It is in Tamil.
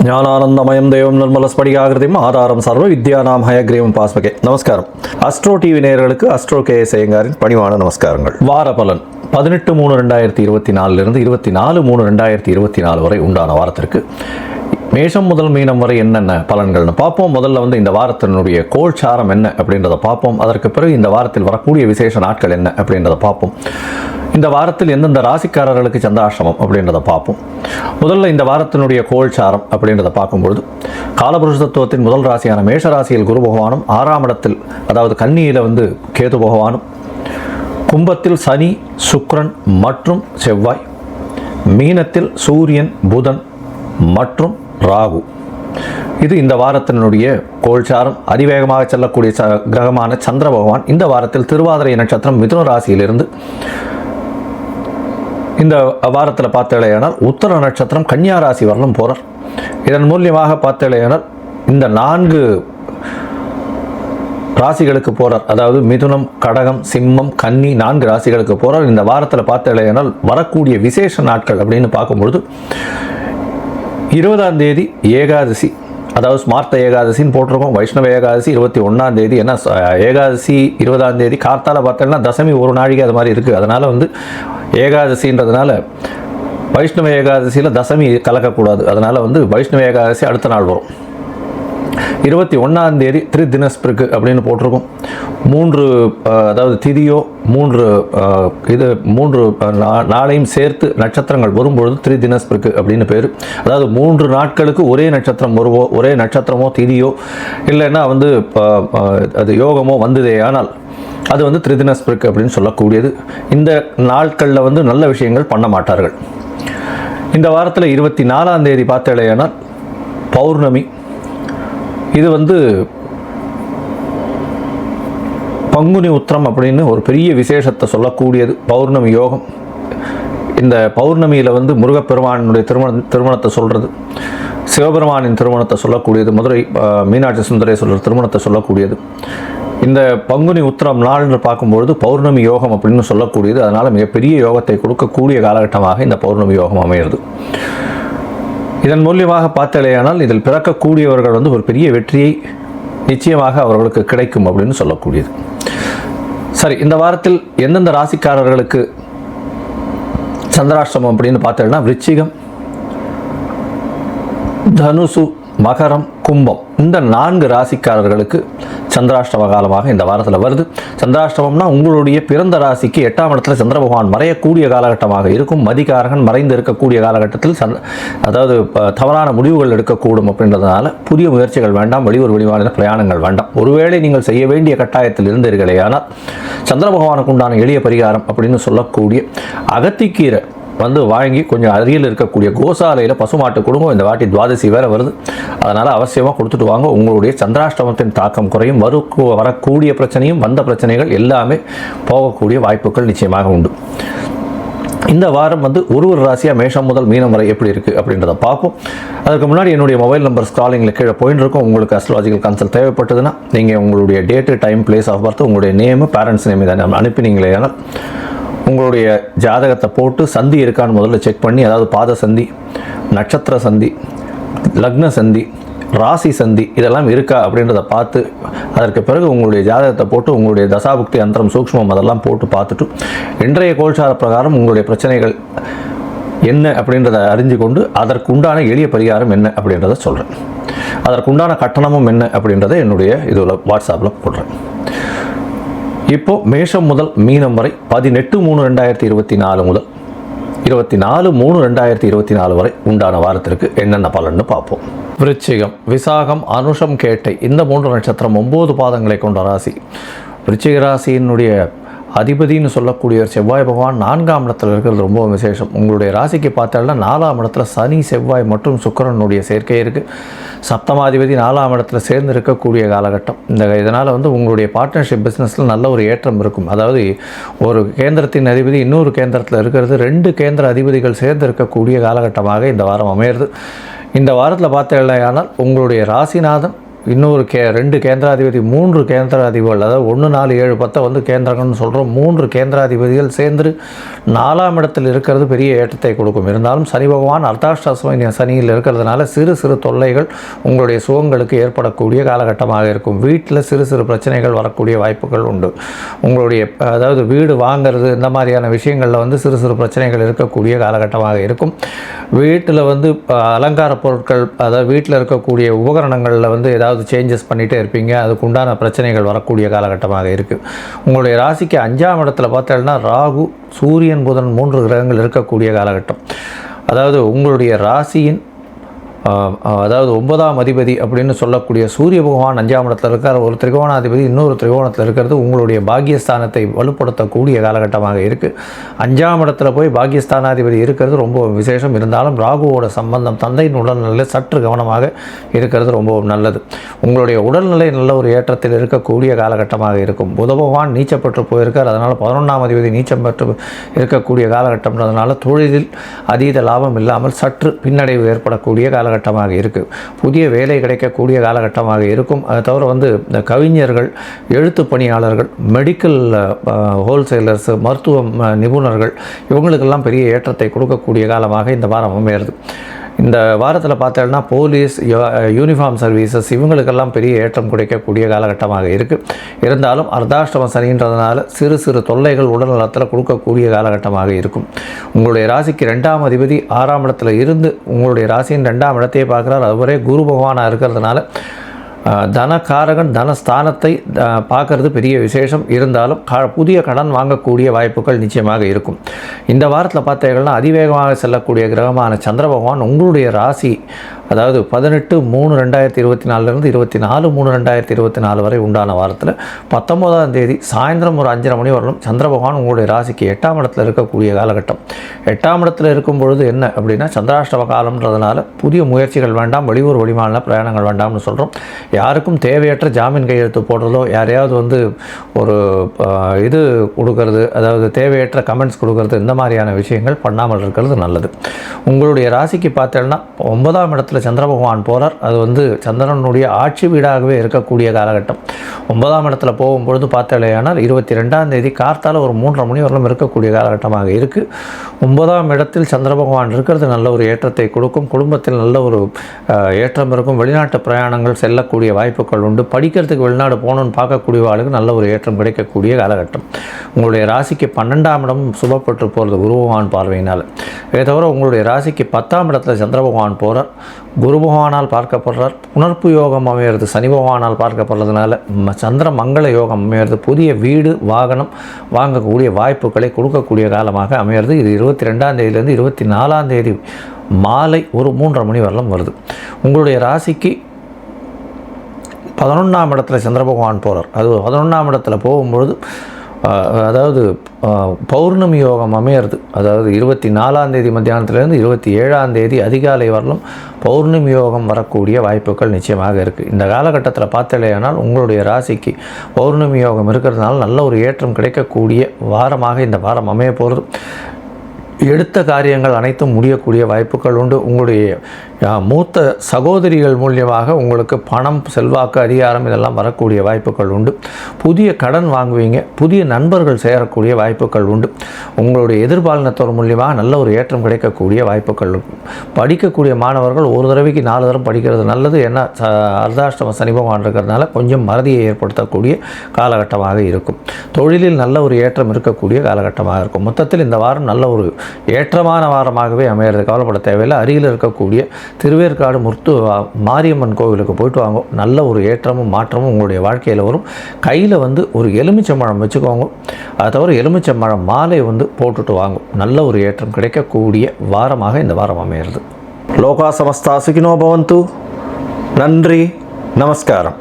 ஞானானந்தமயம் தேவம் நிர்மலஸ்படிகாகிருதியும் ஆதாரம் சர்வ வித்யானாம் ஹயக்ரீவம் பாஸ்மகே. நமஸ்காரம். அஸ்ட்ரோ டிவி நேயர்களுக்கு அஸ்ட்ரோ கேஎஸ் ஐயங்காரின் பணிவான நமஸ்காரங்கள். வார பலன் 18/3/2024 இருந்து 24/3/2024 வரை உண்டான வாரத்திற்கு மேஷம் முதல் மீனம் வரை என்னென்ன பலன்கள்னு பார்ப்போம். முதல்ல இந்த வாரத்தினுடைய கோல்சாரம் என்ன அப்படின்றத பார்ப்போம். அதற்கு பிறகு இந்த வாரத்தில் வரக்கூடிய விசேஷ நாட்கள் என்ன அப்படின்றத பார்ப்போம். இந்த வாரத்தில் எந்தெந்த ராசிக்காரர்களுக்கு சந்திராஷ்டமம் அப்படின்றத பார்ப்போம். முதல்ல இந்த வாரத்தினுடைய கோல்சாரம் அப்படின்றத பார்க்கும்பொழுது காலபுருஷ தத்துவத்தின் முதல் ராசியான மேஷ ராசியில் குரு பகவானும், 6ஆம் இடத்தில் அதாவது கன்னியில் கேது பகவானும், கும்பத்தில் சனி, சுக்கிரன் மற்றும் செவ்வாய், மீனத்தில் சூரியன், புதன் மற்றும் ராகு. இது இந்த வாரத்தினுடைய கோல்சாரம். அதிவேகமாக செல்லக்கூடிய கிரகமான சந்திர பகவான் இந்த வாரத்தில் திருவாதிரை நட்சத்திரம் மிதுன ராசியிலிருந்து இந்த வாரத்தில் பார்த்தேனால் உத்தர நட்சத்திரம் கன்னியா ராசி வரலும் போகிறார். இதன் மூலியமாக பார்த்தேனால் இந்த 4 ராசிகளுக்கு போகிறார். அதாவது மிதுனம், கடகம், சிம்மம், கன்னி 4 ராசிகளுக்கு போகிறார். இந்த வாரத்தில் பார்த்தேனால் வரக்கூடிய விசேஷ நாட்கள் அப்படின்னு பார்க்கும்பொழுது 20ஆம் தேதி ஏகாதசி, அதாவது ஸ்மார்த்த ஏகாதசின்னு போட்டிருக்கோம். வைஷ்ணவ ஏகாதசி 21ஆம் தேதி. ஏன்னா ஏகாதசி 20ஆம் தேதி கார்த்தால பார்த்தோம்னா தசமி ஒரு நாழிகை அது மாதிரி இருக்குது. அதனால் ஏகாதசின்றதுனால வைஷ்ணவ ஏகாதசியில் தசமி கலக்கக்கூடாது. அதனால் வைஷ்ணவ ஏகாதசி அடுத்த நாள் வரும். 21ஆம் தேதி திரிதினஸ்பிருக்கு அப்படின்னு போட்டிருக்கோம். 3 அதாவது திதியோ 3 நாளையும் சேர்த்து நட்சத்திரங்கள் வரும்பொழுது திரிதினஸ்பிருக்கு அப்படின்னு பேர். அதாவது 3 நாட்களுக்கு ஒரே நட்சத்திரம் ஒரே நட்சத்திரமோ திதியோ இல்லைன்னா அது யோகமோ வந்ததே ஆனால் அது திரிதினஸ்பிருக்கு அப்படின்னு சொல்லக்கூடியது. இந்த நாட்களில் நல்ல விஷயங்கள் பண்ண மாட்டார்கள். இந்த வாரத்தில் 24ஆம் தேதி பார்த்தேனால் பௌர்ணமி. இது பங்குனி உத்திரம் அப்படின்னு ஒரு பெரிய விசேஷத்தை சொல்லக்கூடியது. பௌர்ணமி யோகம். இந்த பௌர்ணமியில் முருகப்பெருமானுடைய திருமணத்தை சொல்கிறது, சிவபெருமானின் திருமணத்தை சொல்லக்கூடியது, மதுரை மீனாட்சி சுந்தரேஸ்வரர் திருமணத்தை சொல்லக்கூடியது. இந்த பங்குனி உத்திரம் நாள்னு பார்க்கும்பொழுது பௌர்ணமி யோகம் அப்படின்னு சொல்லக்கூடியது. அதனால் மிகப்பெரிய யோகத்தை கொடுக்கக்கூடிய காலகட்டமாக இந்த பௌர்ணமி யோகம் அமைகிறது. இதன் மூலியமாக பார்த்தேனால் இதில் பிறக்கக்கூடியவர்கள் ஒரு பெரிய வெற்றியை நிச்சயமாக அவர்களுக்கு கிடைக்கும் அப்படின்னு சொல்லக்கூடியது. சரி, இந்த வாரத்தில் எந்தெந்த ராசிக்காரர்களுக்கு சந்திராஷ்டமம் அப்படின்னு பார்த்தேன்னா விருச்சிகம், தனுசு, மகரம், கும்பம் இந்த 4 ராசிக்காரர்களுக்கு சந்திராஷ்டம காலமாக இந்த வாரத்தில் வருது. சந்திராஷ்டமம்னா உங்களுடைய பிறந்த ராசிக்கு 8ஆம் இடத்துல சந்திர பகவான் மறையக்கூடிய காலகட்டமாக இருக்கும். மதிகாரகன் மறைந்து இருக்கக்கூடிய காலகட்டத்தில் அதாவது தவறான முடிவுகள் எடுக்கக்கூடும். அப்படின்றதுனால புதிய முயற்சிகள் வேண்டாம், வெளியூர் வெளிமாநில பிரயாணங்கள் வேண்டாம். ஒருவேளை நீங்கள் செய்ய வேண்டிய கட்டாயத்தில் இருந்தீர்களே ஆனால் சந்திர பகவானுக்கு உண்டான எளிய பரிகாரம் அப்படின்னு சொல்லக்கூடிய அகத்திக்கீரை வாங்கி கொஞ்சம் அருகில் இருக்கக்கூடிய கோசாலையில் பசுமாட்டு கொடுங்க. இந்த வாட்டி துவாதசி வேறு வருது. அதனால் அவசியமாக கொடுத்துட்டு வாங்க. உங்களுடைய சந்திராஷ்டமத்தின் தாக்கம் குறையும். வரக்கூடிய பிரச்சனையும் வந்த பிரச்சனைகள் எல்லாமே போகக்கூடிய வாய்ப்புகள் நிச்சயமாக உண்டு. இந்த வாரம் ஒரு ராசியாக மேஷம் முதல் மீனம் வரை எப்படி இருக்குது அப்படின்றத பார்ப்போம். அதுக்கு முன்னாடி என்னுடைய மொபைல் நம்பர் ஸ்க்ராலிங்கில் கீழே போயின்னு இருக்கும். உங்களுக்கு அஸ்ட்ராலஜிக்கல் கன்சல்ட் தேவைப்பட்டதுன்னா நீங்கள் உங்களுடைய date, time, place of birth, உங்களுடைய நேமு, பேரண்ட்ஸ் நேம் இதை அனுப்பினீங்களே ஆனால் உங்களுடைய ஜாதகத்தை போட்டு சந்தி இருக்கான்னு முதல்ல செக் பண்ணி, அதாவது பாத சந்தி, நட்சத்திர சந்தி, லக்ன சந்தி, ராசி சந்தி இதெல்லாம் இருக்கா அப்படின்றத பார்த்து அதற்கு பிறகு உங்களுடைய ஜாதகத்தை போட்டு உங்களுடைய தசாபுக்தி அந்தரம் சூக்ஷ்மம் அதெல்லாம் போட்டு பார்த்துட்டு இன்றைய கோல்சார பிரகாரம் உங்களுடைய பிரச்சனைகள் என்ன அப்படின்றத அறிஞ்சு கொண்டு அதற்குண்டான எளிய பரிகாரம் என்ன அப்படின்றத சொல்கிறேன். அதற்குண்டான கட்டணமும் என்ன அப்படின்றத என்னுடைய இதில் வாட்ஸ்அப்பில் போடுறேன். இப்போது மேஷம் முதல் மீனம் வரை 18/3/2024 முதல் 24/3/2024 வரை உண்டான வாரத்திற்கு என்னென்ன பலன்னு பார்ப்போம். விருச்சிகம், விசாகம், அனுஷம், கேட்டை இந்த 3 நட்சத்திரம் 9 பாதங்களை கொண்ட ராசி. விருச்சிக ராசியினுடைய அதிபதினு சொல்லக்கூடிய செவ்வாய் பகவான் 4ஆம் இடத்துல இருக்கிறது ரொம்ப விசேஷம். உங்களுடைய ராசிக்கு பார்த்தாலும் 4ஆம் இடத்துல சனி, செவ்வாய் மற்றும் சுக்கிரனுடைய சேர்க்கை இருக்குது. சப்தமாதிபதி 4ஆம் இடத்துல சேர்ந்து இருக்கக்கூடிய காலகட்டம். இதனால் உங்களுடைய பார்ட்னர்ஷிப் பிஸ்னஸில் நல்ல ஒரு ஏற்றம் இருக்கும். அதாவது ஒரு கேந்திரத்தின் அதிபதி இன்னொரு கேந்திரத்தில் இருக்கிறது, 2 கேந்திர அதிபதிகள் சேர்ந்து இருக்கக்கூடிய காலகட்டமாக இந்த வாரம் அமையிறது. இந்த வாரத்தில் பார்த்தேனால் உங்களுடைய ராசிநாதன் இன்னொரு 2 கேந்திராதிபதி 3 கேந்திராதிபதிகள், அதாவது 1 4 7 10 வந்து கேந்திரங்கள்னு சொல்கிறோம். 3 கேந்திராதிபதிகள் சேர்ந்து 4ஆம் இடத்தில் இருக்கிறது பெரிய ஏற்றத்தை கொடுக்கும். இருந்தாலும் சனி பகவான் அர்த்தாஷ்டாசம சனியில் இருக்கிறதுனால சிறு சிறு தொல்லைகள் உங்களுடைய சுகங்களுக்கு ஏற்படக்கூடிய காலகட்டமாக இருக்கும். வீட்டில் சிறு சிறு பிரச்சனைகள் வரக்கூடிய வாய்ப்புகள் உண்டு. உங்களுடைய அதாவது வீடு வாங்கிறது இந்த மாதிரியான விஷயங்களில் வந்து சிறு சிறு பிரச்சனைகள் இருக்கக்கூடிய காலகட்டமாக இருக்கும். வீட்டில் வந்து அலங்கார பொருட்கள், அதாவது வீட்டில் இருக்கக்கூடிய உபகரணங்களில் வந்து ஏதாவது சேஞ்சஸ் பண்ணிகிட்டே இருப்பீங்க. அதுக்கு உண்டான பிரச்சனைகள் வரக்கூடிய காலகட்டமாக இருக்குது. உங்களுடைய ராசிக்கு 5ஆம் இடத்துல பார்த்தீங்கன்னா ராகு, சூரியன், புதன் 3 கிரகங்கள் இருக்கக்கூடிய காலகட்டம். அதாவது உங்களுடைய ராசியின் அதாவது 9ஆம் அதிபதி அப்படின்னு சொல்லக்கூடிய சூரிய பகவான் 5ஆம் இடத்துல இருக்கார். ஒரு திரிகோணாதிபதி இன்னொரு திரிகோணத்தில் இருக்கிறது உங்களுடைய பாக்கியஸ்தானத்தை வலுப்படுத்தக்கூடிய காலகட்டமாக இருக்குது. 5ஆம் இடத்துல போய் பாக்கியஸ்தானாதிபதி இருக்கிறது ரொம்ப விசேஷம். இருந்தாலும் ராகுவோட சம்பந்தம், தந்தையின் உடல்நிலையில் சற்று கவனமாக இருக்கிறது ரொம்ப நல்லது. உங்களுடைய உடல்நிலை நல்ல ஒரு ஏற்றத்தில் இருக்கக்கூடிய காலகட்டமாக இருக்கும். புத பகவான் நீச்சப்பட்டு போயிருக்கார். அதனால் 11ஆம் அதிபதி நீச்சம் பெற்று இருக்கக்கூடிய காலகட்டம்ன்றதுனால தொழிலில் அதீத லாபம் இல்லாமல் சற்று பின்னடைவு ஏற்படக்கூடிய காலகட்டமாக இருக்குது. புதிய வேலை கிடைக்கக்கூடிய காலகட்டமாக இருக்கும். அதை தவிர வந்து இந்த கவிஞர்கள், எழுத்து பணியாளர்கள், மெடிக்கல் ஹோல்சேலர்ஸ், மருத்துவ நிபுணர்கள் இவங்களுக்கெல்லாம் பெரிய ஏற்றத்தை கொடுக்கக்கூடிய காலமாக இந்த வாரம் அமைகிறது. இந்த வாரத்தில் பார்த்தோம்னா போலீஸ், யூனிஃபார்ம் சர்வீசஸ் இவங்களுக்கெல்லாம் பெரிய ஏற்றம் கிடைக்கக்கூடிய காலகட்டமாக இருக்குது. இருந்தாலும் அர்த்தாஷ்டம சனின்றதுனால சிறு சிறு தொல்லைகள் உடல்நலத்தில் கொடுக்கக்கூடிய காலகட்டமாக இருக்கும். உங்களுடைய ராசிக்கு 2ஆம் அதிபதி 6ஆம் இடத்துல இருந்து உங்களுடைய ராசியின் 2ஆம் இடத்தையே பார்க்குறார். அதுவரை குரு பகவானாக இருக்கிறதுனால தனகாரகன் தனஸ்தானத்தை பார்க்கறது பெரிய விசேஷம். இருந்தாலும் புதிய கடன் வாங்கக்கூடிய வாய்ப்புகள் நிச்சயமாக இருக்கும். இந்த வாரத்தில் பார்த்தீங்கன்னா அதிவேகமாக செல்லக்கூடிய கிரகமான சந்திர பகவான் உங்களுடைய ராசி, அதாவது 18/3/2024 24/3/2024 வரை உண்டான வாரத்தில் 19ஆம் தேதி சாயந்தரம் ஒரு 5:30 மணி வரலும் சந்திர பகவான் உங்களுடைய ராசிக்கு 8ஆம் இடத்துல இருக்கக்கூடிய காலகட்டம். 8ஆம் இடத்துல இருக்கும் பொழுது என்ன அப்படின்னா சந்திராஷ்டம காலம்ன்றதுனால புதிய முயற்சிகள் வேண்டாம், வெளியூர் வெளிமாநில பிரயாணங்கள் வேண்டாம்னு சொல்கிறோம். யாருக்கும் தேவையற்ற ஜாமீன் கையெழுத்து போடுறதோ, யாரையாவது வந்து ஒரு இது கொடுக்கறது, அதாவது தேவையற்ற கமெண்ட்ஸ் கொடுக்கறது, இந்த மாதிரியான விஷயங்கள் பண்ணாமல் இருக்கிறது நல்லது. உங்களுடைய ராசிக்கு பார்த்தீங்கன்னா 9ஆம் இடத்துல சந்திர பகவான் போகிறார். அது வந்து சந்திரனுடைய ஆட்சி வீடாகவே இருக்கக்கூடிய காலகட்டம். 9ஆம் இடத்துல போகும்பொழுது பார்த்தாலேயானால் 22ஆம் தேதி கார்த்தால ஒரு 3:30 மணி வரலும் இருக்கக்கூடிய காலகட்டமாக இருக்குது. 9ஆம் இடத்தில் சந்திர பகவான் இருக்கிறது நல்ல ஒரு ஏற்றத்தை கொடுக்கும். குடும்பத்தில் நல்ல ஒரு ஏற்றம் இருக்கும். வெளிநாட்டு பிரயாணங்கள் செல்லக்கூடிய வாய்ப்புகள் உண்டு. படிக்கிறதுக்கு வெளிநாடு போகணுன்னு பார்க்கக்கூடியவர்களுக்கு நல்ல ஒரு ஏற்றம் கிடைக்கக்கூடிய காலகட்டம். உங்களுடைய ராசிக்கு 12ஆம் இடம் சுபப்பட்டு போகிறது குரு பகவான் பார்வையினால். இதை தவிர உங்களுடைய ராசிக்கு 10ஆம் இடத்துல சந்திர பகவான் போகிறார். குரு பகவானால் பார்க்கப்படுறார். புனர்ப்பு யோகம் அமையிறது சனி பகவானால் பார்க்கப்படுறதுனால சந்திர மங்கள யோகம் அமையிறது. புதிய வீடு வாகனம் வாங்கக்கூடிய வாய்ப்புகளை கொடுக்கக்கூடிய காலமாக அமையிறது. இது 22ஆம் தேதியிலேருந்து 24ஆம் தேதி மாலை ஒரு 3:30 மணி வரலும் வருது. உங்களுடைய ராசிக்கு 11ஆம் இடத்துல சந்திர பகவான் போகிறார். அது 11ஆம் இடத்துல போகும்பொழுது அதாவது பௌர்ணமி யோகம் அமையிறது. அதாவது 24ஆம் தேதி மத்தியானத்துலேருந்து 27ஆம் தேதி அதிகாலை வரலும் பௌர்ணமி யோகம் வரக்கூடிய வாய்ப்புகள் நிச்சயமாக இருக்குது. இந்த காலகட்டத்தில் பார்த்தலையானால் உங்களுடைய ராசிக்கு பௌர்ணமி யோகம் இருக்கிறதுனால நல்ல ஒரு ஏற்றம் கிடைக்கக்கூடிய வாரமாக இந்த வாரம் அமைய போகிறது. எடுத்த காரியங்கள் அனைத்தும் முடியக்கூடிய வாய்ப்புகள் உண்டு. உங்களுடைய மூத்த சகோதரிகள் மூலியமாக உங்களுக்கு பணம், செல்வாக்கு, அதிகாரம் இதெல்லாம் வரக்கூடிய வாய்ப்புகள் உண்டு. புதிய கடன் வாங்குவீங்க. புதிய நண்பர்கள் சேரக்கூடிய வாய்ப்புகள் உண்டு. உங்களுடைய எதிர்பாலினத்தோர் மூலியமாக நல்ல ஒரு ஏற்றம் கிடைக்கக்கூடிய வாய்ப்புகள் இருக்கும். படிக்கக்கூடிய மாணவர்கள் ஒரு தடவைக்கு 4 தடவை படிக்கிறது நல்லது. ஏன்னா அர்த்தாஷ்டம சனி பகவான் இருக்கிறதுனால கொஞ்சம் மறதியை ஏற்படுத்தக்கூடிய காலகட்டமாக இருக்கும். தொழிலில் நல்ல ஒரு ஏற்றம் இருக்கக்கூடிய காலகட்டமாக இருக்கும். மொத்தத்தில் இந்த வாரம் நல்ல ஒரு ஏற்றமான வாரமாகவே அமையிறது. கவலைப்பட தேவையில்லை. அருகில் இருக்கக்கூடிய திருவேற்காடு மாரியம்மன் கோவிலுக்கு போயிட்டு வாங்க. நல்ல ஒரு ஏற்றமும் மாற்றமும் உங்களுடைய வாழ்க்கையில் வரும். கையில் வந்து ஒரு எலுமிச்சம்பழம் வச்சுக்கோங்க. அதை தவிர எலுமிச்சம்பழம் மாலை வந்து போட்டுட்டு வாங்க. நல்ல ஒரு ஏற்றம் கிடைக்கக்கூடிய வாரமாக இந்த வாரம் அமையிறது. லோகா சமஸ்தா சுகினோ பவந்து. நன்றி, நமஸ்காரம்.